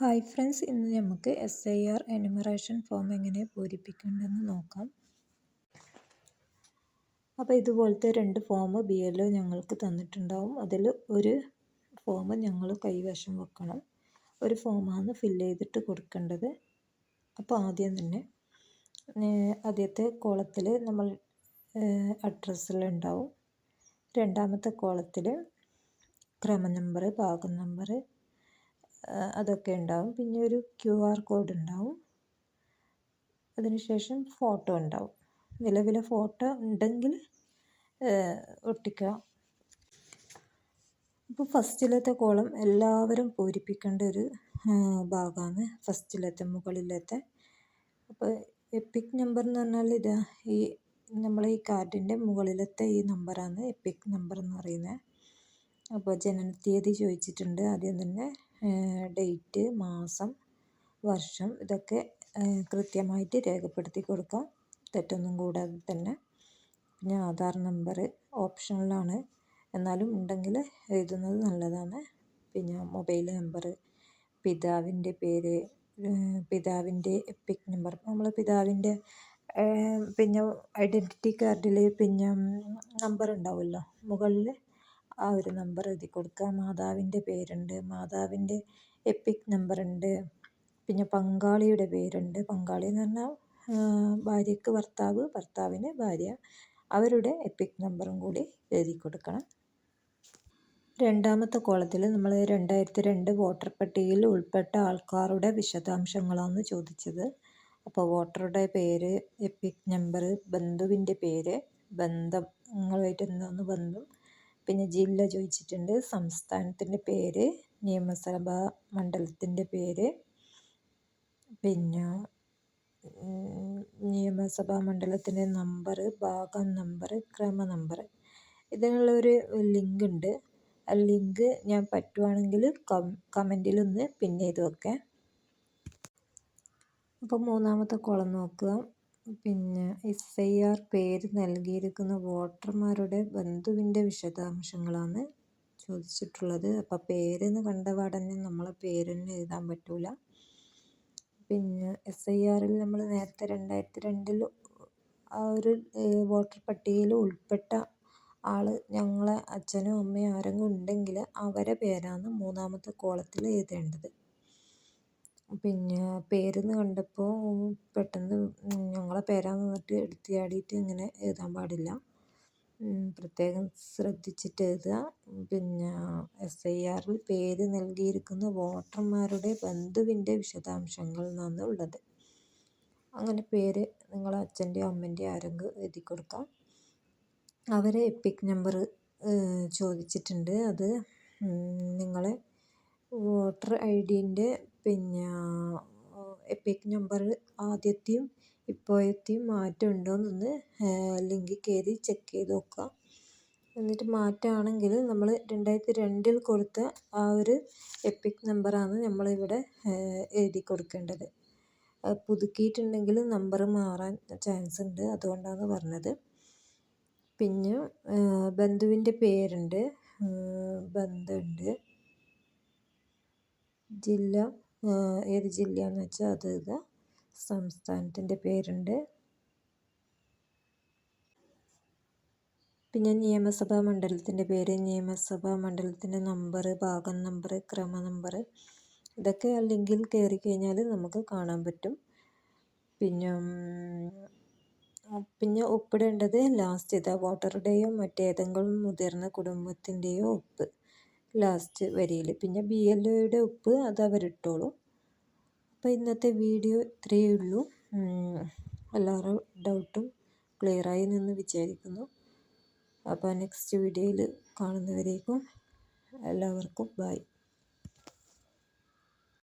Hi friends, ഇന്ന് നമുക്ക് SIR enumeration form എങ്ങനെ പൂരിപ്പിക്കേണ്ടതെന്ന് നോക്കാം. അപ്പോൾ ഇതുപോലത്തെ 2 ഫോം BLO ഞങ്ങൾക്ക് തന്നിട്ടുണ്ടാവും. അതിൽ ഒരു ഫോം ഞങ്ങൾ കൈവശം വെക്കണം. ഒരു ഫോമാണ് ഫില്ല് ചെയ്തിട്ട് കൊടുക്കേണ്ടത്. അപ്പോൾ ആദ്യം തന്നെ ആദ്യത്തെ കോളത്തിൽ നമ്മൾ അഡ്രസ്സിലുണ്ടാവും. രണ്ടാമത്തെ കോളത്തിൽ ക്രമ നമ്പർ, ഭാഗം നമ്പർ അതൊക്കെ ഉണ്ടാവും. പിന്നെ ഒരു QR കോഡ് ഉണ്ടാവും. അതിനുശേഷം ഫോട്ടോ ഉണ്ടാവും. നിലവിലെ ഫോട്ടോ ഉണ്ടെങ്കിൽ ഒട്ടിക്കുക. ഇപ്പോൾ ഫസ്റ്റിലത്തെ കോളം എല്ലാവരും പൂരിപ്പിക്കേണ്ട ഒരു ഭാഗമാണ് ഫസ്റ്റിലത്തെ മുകളിലത്തെ. അപ്പോൾ എപ്പിക് നമ്പർ എന്ന് പറഞ്ഞാൽ ഇതാ ഈ നമ്മളെ ഈ കാർഡിൻ്റെ മുകളിലത്തെ ഈ നമ്പറാണ് എപ്പിക് നമ്പർ എന്ന് പറയുന്നത്. അപ്പോൾ ജനനത്തീയതി ചോദിച്ചിട്ടുണ്ട്. ആദ്യം തന്നെ ഡേറ്റ്, മാസം, വർഷം ഇതൊക്കെ കൃത്യമായിട്ട് രേഖപ്പെടുത്തി കൊടുക്കാം, തെറ്റൊന്നും കൂടാതെ തന്നെ. പിന്നെ ആധാർ നമ്പർ ഓപ്ഷണലാണ്, എന്നാലും ഉണ്ടെങ്കിൽ എഴുതുന്നത് നല്ലതാണ്. പിന്നെ മൊബൈൽ നമ്പർ, പിതാവിൻ്റെ പേര്, പിതാവിൻ്റെ എപ്പിക് നമ്പർ. നമ്മൾ പിതാവിൻ്റെ പിന്നെ ഐഡൻറ്റിറ്റി കാർഡിൽ പിന്നെ നമ്പർ ഉണ്ടാവുമല്ലോ മുകളിൽ, ആ ഒരു നമ്പർ എഴുതി കൊടുക്കുക. മാതാവിൻ്റെ പേരുണ്ട്, മാതാവിൻ്റെ എപ്പിക് നമ്പർ ഉണ്ട്. പിന്നെ പങ്കാളിയുടെ പേരുണ്ട്. പങ്കാളി എന്ന് പറഞ്ഞാൽ ഭാര്യയ്ക്ക് ഭർത്താവ്, ഭർത്താവിന് ഭാര്യ, അവരുടെ എപ്പിക് നമ്പറും കൂടി എഴുതി കൊടുക്കണം. രണ്ടാമത്തെ കോളത്തിൽ നമ്മൾ 2002 വോട്ടർ പട്ടികയിൽ ഉൾപ്പെട്ട ആൾക്കാരുടെ വിശദാംശങ്ങളാണ് ചോദിച്ചത്. അപ്പോൾ വോട്ടറുടെ പേര്, എപ്പിക് നമ്പർ, ബന്ധുവിൻ്റെ പേര്, ബന്ധം, നിങ്ങളുമായിട്ട് എന്താണ് ബന്ധം, പിന്നെ ജില്ല ചോദിച്ചിട്ടുണ്ട്, സംസ്ഥാനത്തിൻ്റെ പേര്, നിയമസഭാ മണ്ഡലത്തിൻ്റെ പേര്, പിന്നെ നിയമസഭാ മണ്ഡലത്തിൻ്റെ നമ്പർ, ഭാഗം നമ്പർ, ക്രമ നമ്പർ. ഇതിനുള്ളൊരു ലിങ്ക് ഉണ്ട്. ആ ലിങ്ക് ഞാൻ പറ്റുവാണെങ്കിൽ കമൻറ്റിലൊന്ന് പിൻ ചെയ്ത് വെക്കാം. അപ്പോൾ മൂന്നാമത്തെ കോളം നോക്കുക. പിന്നെ SIR പേര് നൽകിയിരിക്കുന്ന വോട്ടർമാരുടെ ബന്ധുവിൻ്റെ വിശദാംശങ്ങളാണ് ചോദിച്ചിട്ടുള്ളത്. അപ്പോൾ പേരെന്ന് കണ്ട പാടന്നെ നമ്മളെ പേര് തന്നെ എഴുതാൻ പറ്റൂല. പിന്നെ SIRൽ നമ്മൾ നേരത്തെ 2002 ആ ഒരു വോട്ടർ പട്ടികയിൽ ഉൾപ്പെട്ട ആൾ ഞങ്ങളെ അച്ഛനോ അമ്മയോ ആരെങ്കിലും ഉണ്ടെങ്കിൽ അവരെ പേരാണ് മൂന്നാമത്തെ കോളത്തിൽ എഴുതേണ്ടത്. പിന്നെ പേരെന്ന് കണ്ടപ്പോൾ പെട്ടെന്ന് ഞങ്ങളെ പേരാന്ന് പറഞ്ഞിട്ട് എടുത്ത് ചാടിയിട്ട് ഇങ്ങനെ എഴുതാൻ പാടില്ല. പ്രത്യേകം ശ്രദ്ധിച്ചിട്ട് എഴുതുക. പിന്നെ SIRൽ പേര് നൽകിയിരിക്കുന്ന വോട്ടർമാരുടെ ബന്ധുവിൻ്റെ വിശദാംശങ്ങൾ എന്നാണ് ഉള്ളത്. അങ്ങനെ പേര് നിങ്ങളെ അച്ഛൻ്റെയോ അമ്മൻ്റെയോ ആരെങ്കിലും എഴുതി കൊടുക്കാം. അവരെ എപ്പിക് നമ്പർ ചോദിച്ചിട്ടുണ്ട്. അത് നിങ്ങളെ വോട്ടർ IDൻ്റെ പിന്നെ എപ്പിക് നമ്പർ ആദ്യത്തെയും ഇപ്പോഴത്തെയും മാറ്റം ഉണ്ടോയെന്നൊന്ന് ലിങ്കിൽ കയറി ചെക്ക് ചെയ്ത് നോക്കുക. എന്നിട്ട് മാറ്റമാണെങ്കിൽ നമ്മൾ 2002 കൊടുത്ത ആ ഒരു എപ്പിക് നമ്പറാണ് നമ്മളിവിടെ എഴുതി കൊടുക്കേണ്ടത്. പുതുക്കിയിട്ടുണ്ടെങ്കിൽ നമ്പർ മാറാൻ ചാൻസ് ഉണ്ട്, അതുകൊണ്ടാണ് പറഞ്ഞത്. പിന്നെ ബന്ധുവിൻ്റെ പേരുണ്ട്, ബന്ധമുണ്ട്, ജില്ല ഏത് ജില്ലയാണെന്ന് വെച്ചാൽ അത് എഴുതുക, സംസ്ഥാനത്തിൻ്റെ പേരുണ്ട്, പിന്നെ നിയമസഭാ മണ്ഡലത്തിൻ്റെ പേര്, നിയമസഭാ മണ്ഡലത്തിൻ്റെ നമ്പർ, ഭാഗം നമ്പർ, ക്രമ നമ്പർ ഇതൊക്കെ ലിങ്കിൽ കയറി കഴിഞ്ഞാൽ നമുക്ക് കാണാൻ പറ്റും. പിന്നെ ഒപ്പിടേണ്ടത് ലാസ്റ്റ് ഇതാ വോട്ടറുടെയോ മറ്റേതെങ്കിലും മുതിർന്ന കുടുംബത്തിൻ്റെയോ ഒപ്പ് ലാസ്റ്റ് വരിയിൽ. പിന്നെ BLOയുടെ ഒപ്പ് അത് അവരിട്ടോളൂ. അപ്പോൾ ഇന്നത്തെ വീഡിയോ ഇത്രയേ ഉള്ളൂ. എല്ലാവരും ഡൗട്ടും ക്ലിയറായി എന്ന് വിചാരിക്കുന്നു. അപ്പോൾ നെക്സ്റ്റ് വീഡിയോയിൽ കാണുന്നവരേക്കും എല്ലാവർക്കും ബൈ.